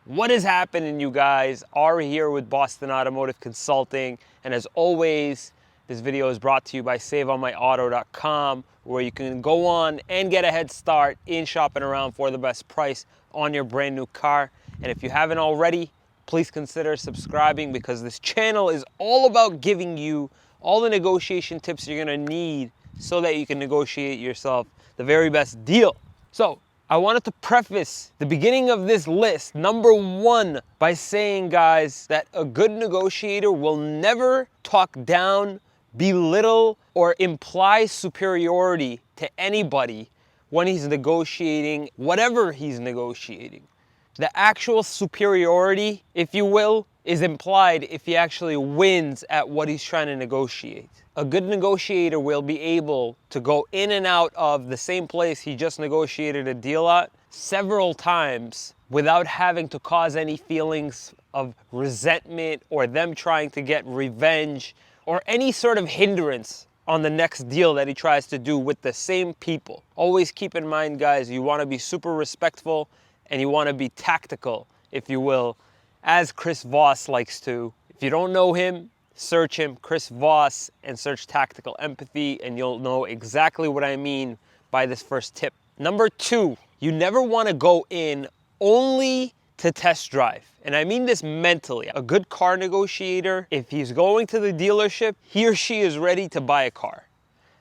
What is happening, you guys? Ari here with Boston Automotive Consulting, and as always, this video is brought to you by saveonmyauto.com, where you can go on and get a head start in shopping around for the best price on your brand new car. And if you haven't already, please consider subscribing, because this channel is all about giving you all the negotiation tips you're gonna need so that you can negotiate yourself the very best deal. So I wanted to preface the beginning of this list, number one, by saying, guys, that a good negotiator will never talk down, belittle, or imply superiority to anybody when he's negotiating whatever he's negotiating. The actual superiority, if you will, is implied if he actually wins at what he's trying to negotiate. A good negotiator will be able to go in and out of the same place he just negotiated a deal at several times without having to cause any feelings of resentment or them trying to get revenge or any sort of hindrance on the next deal that he tries to do with the same people. Always keep in mind, guys, you want to be super respectful and you want to be tactical, if you will, as Chris Voss likes to. If you don't know him, search him, Chris Voss, and search tactical empathy, and you'll know exactly what I mean by this first tip. Number two, you never want to go in only to test drive. And I mean this mentally. A good car negotiator, if he's going to the dealership, he or she is ready to buy a car.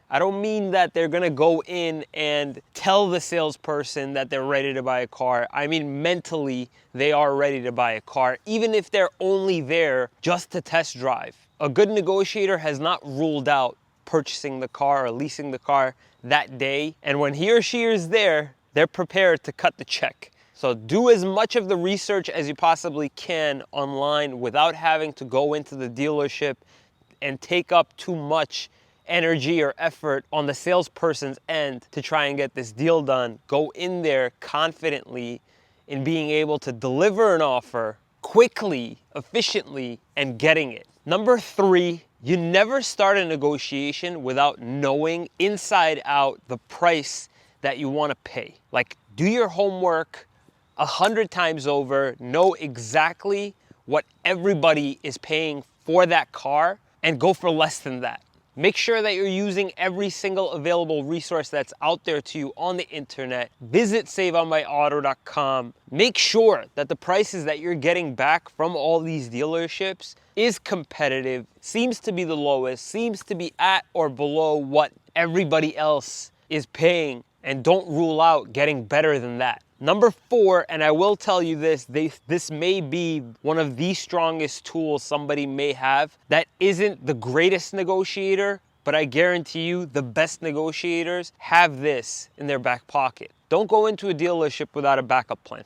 I don't mean that they're gonna go in and tell the salesperson that they're ready to buy a car. I mean mentally, they are ready to buy a car, even if they're only there just to test drive. A good negotiator has not ruled out purchasing the car or leasing the car that day. And when he or she is there, they're prepared to cut the check. So do as much of the research as you possibly can online without having to go into the dealership and take up too much energy or effort on the salesperson's end to try and get this deal done. Go in there confidently in being able to deliver an offer quickly, efficiently, and getting it. Number three, you never start a negotiation without knowing inside out the price that you want to pay. Like, do your homework 100 times over, know exactly what everybody is paying for that car, and go for less than that. Make sure that you're using every single available resource that's out there to you on the internet. Visit saveonmyauto.com. Make sure that the prices that you're getting back from all these dealerships is competitive, seems to be the lowest, seems to be at or below what everybody else is paying, and don't rule out getting better than that. Number four, and I will tell you this, this may be one of the strongest tools somebody may have that isn't the greatest negotiator, but I guarantee you the best negotiators have this in their back pocket. Don't go into a dealership without a backup plan.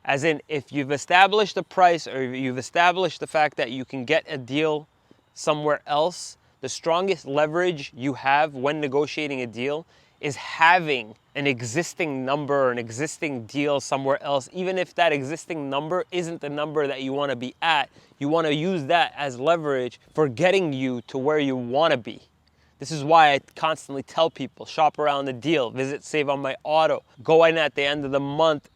As in, if you've established a price or you've established the fact that you can get a deal somewhere else, the strongest leverage you have when negotiating a deal is having an existing number or an existing deal somewhere else. Even if that existing number isn't the number that you want to be at, you want to use that as leverage for getting you to where you want to be. This is why I constantly tell people, shop around the deal, visit Save on My Auto, go in at the end of the month.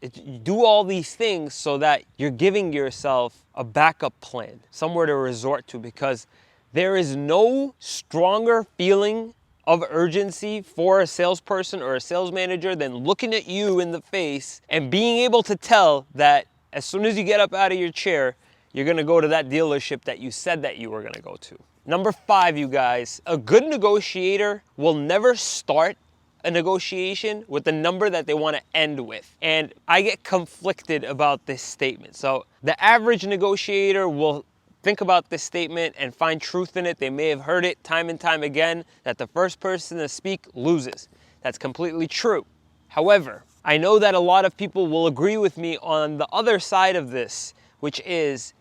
Do all these things so that you're giving yourself a backup plan, somewhere to resort to, because there is no stronger feeling of urgency for a salesperson or a sales manager than looking at you in the face and being able to tell that as soon as you get up out of your chair, you're gonna go to that dealership that you said that you were gonna go to. Number five, you guys, a good negotiator will never start a negotiation with the number that they want to end with. And I get conflicted about this statement. So the average negotiator will think about this statement and find truth in it. They may have heard it time and time again that the first person to speak loses. That's completely true. However, I know that a lot of people will agree with me on the other side of this, which is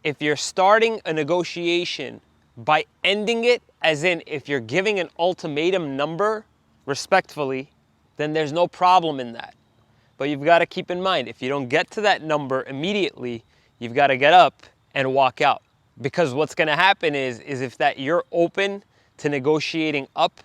if you're starting a negotiation by ending it, as in if you're giving an ultimatum number respectfully, then there's no problem in that. But you've got to keep in mind, if you don't get to that number immediately, you've got to get up and walk out. Because what's going to happen is if that you're open to negotiating up,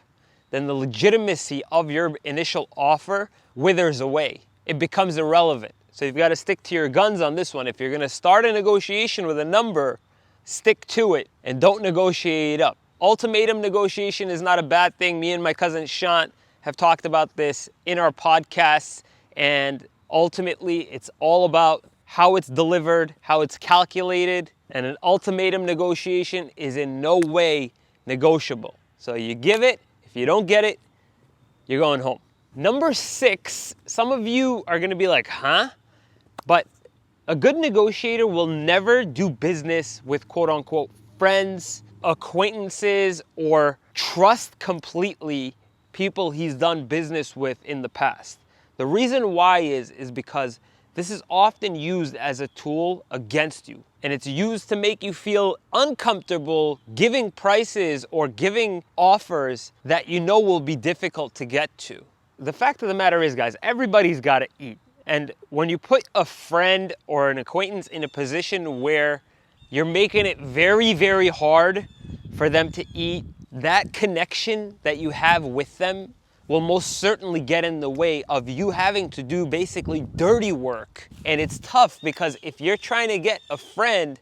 then the legitimacy of your initial offer withers away. It becomes irrelevant. So you've got to stick to your guns on this one. If you're going to start a negotiation with a number, stick to it and don't negotiate up. Ultimatum negotiation is not a bad thing. Me and my cousin Sean have talked about this in our podcasts, and ultimately it's all about how it's delivered, how it's calculated, and an ultimatum negotiation is in no way negotiable. So you give it, if you don't get it, you're going home. Number 6, some of you are gonna be like, huh? But a good negotiator will never do business with quote unquote friends, acquaintances, or trust completely people he's done business with in the past. The reason why is because this is often used as a tool against you, and it's used to make you feel uncomfortable giving prices or giving offers that you know will be difficult to get to. The fact of the matter is, guys, everybody's got to eat. And when you put a friend or an acquaintance in a position where you're making it very, very hard for them to eat, that connection that you have with them will most certainly get in the way of you having to do basically dirty work. And it's tough because if you're trying to get a friend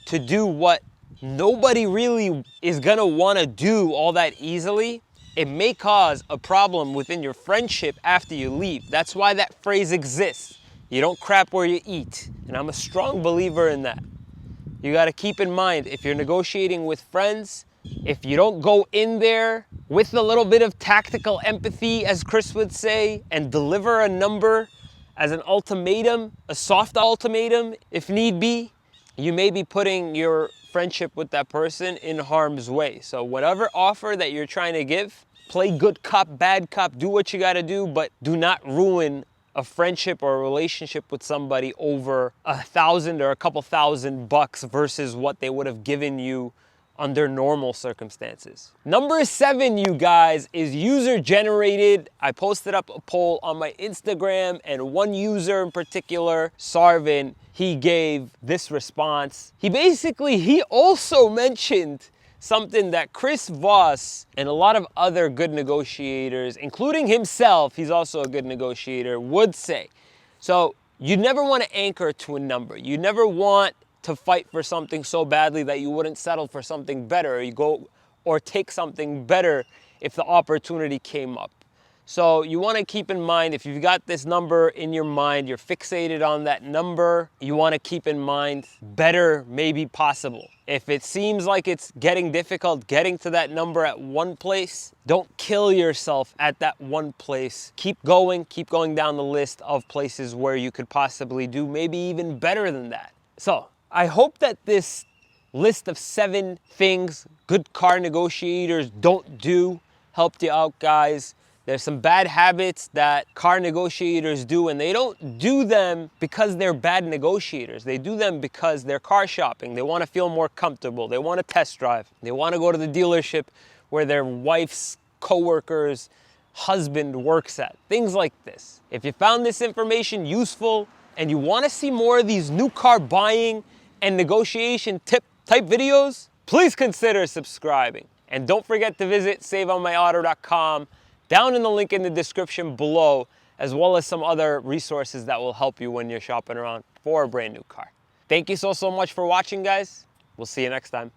to do what nobody really is gonna wanna do all that easily, it may cause a problem within your friendship after you leave. That's why that phrase exists. You don't crap where you eat. And I'm a strong believer in that. You gotta keep in mind, if you're negotiating with friends, if you don't go in there with a little bit of tactical empathy, as Chris would say, and deliver a number as an ultimatum, a soft ultimatum, if need be, you may be putting your friendship with that person in harm's way. So whatever offer that you're trying to give, play good cop, bad cop, do what you gotta do, but do not ruin a friendship or a relationship with somebody over $1,000 or a couple $1,000 versus what they would have given you under normal circumstances. Number 7, you guys, is user generated. I posted up a poll on my Instagram, and one user in particular, Sarvin, he gave this response. He also mentioned something that Chris Voss and a lot of other good negotiators, including himself, he's also a good negotiator, would say. So you never want to anchor to a number. You never want to fight for something so badly that you wouldn't settle for something better, or you go or take something better if the opportunity came up. So you want to keep in mind, if you've got this number in your mind, you're fixated on that number, you want to keep in mind better may be possible. If it seems like it's getting difficult getting to that number at one place, don't kill yourself at that one place. Keep going down the list of places where you could possibly do maybe even better than that. So I hope that this list of 7 things good car negotiators don't do helped you out, guys. There's some bad habits that car negotiators do, and they don't do them because they're bad negotiators. They do them because they're car shopping. They want to feel more comfortable. They want to test drive. They want to go to the dealership where their wife's coworker's husband works at. Things like this. If you found this information useful and you want to see more of these new car buying and negotiation tip type videos, please consider subscribing. And don't forget to visit saveonmyauto.com down in the link in the description below, as well as some other resources that will help you when you're shopping around for a brand new car. Thank you so much for watching, guys. We'll see you next time.